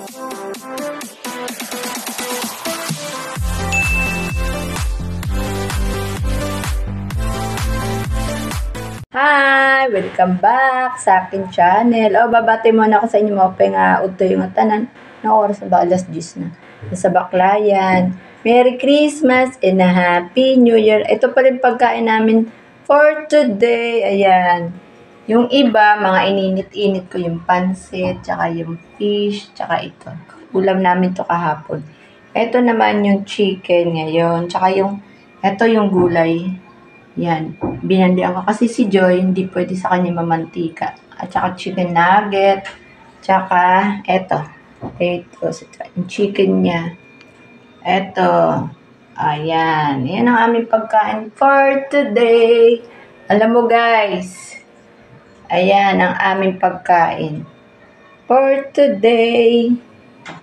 Hi! Welcome back sa akin channel. Babati muna ako sa inyo mga nga udto yung tanan. Na oras na ba? Alas 10 na. Sa Baklayan. Merry Christmas and a Happy New Year. Ito pa rin pagkain namin for today. Ayan. Yung iba, mga ininit-init ko yung pansit, tsaka yung fish, tsaka ito. Ulam namin to kahapon. Ito naman yung chicken ngayon, tsaka ito yung gulay. Yan. Binandian ko kasi si Joy, hindi pwede sa kanya mamantika. At saka chicken nugget. Tsaka, eto. Yung chicken niya. Eto. Ayan. Yan ang aming pagkain for today. Alam mo guys, ayan ang aming pagkain for today.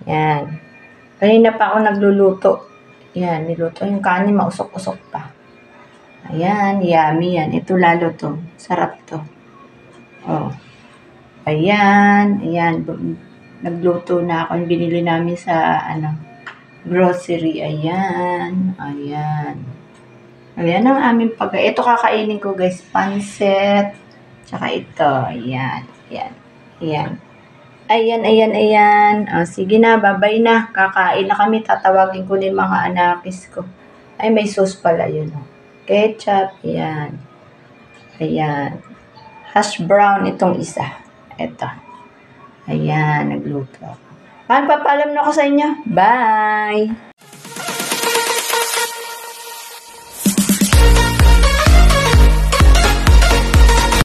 Yan. Kanina pa ako nagluluto. Yan, niluto yung kanin, mausok-usok pa. Ayan, yummy yan. Ito lalo to. Sarap to. Oh. Ayan, ayan. Nagluto na ako. Yung binili namin sa, grocery. Ayan. Ayan. Ayan ang aming pagkain. Ito kakainin ko guys. Pansit. Tsaka ito. Ayan. Ayan. Ayan. Ayan, ayan, ayan. Sige na, babay na. Kakain na kami. Tatawagin ko din mga anakis ko. Ay, may sauce pala yun. Ketchup, ayan. Ayan. Hash brown itong isa. Ito. Ayan, nagluto ako. Papaalam na ako sa inyo. Bye!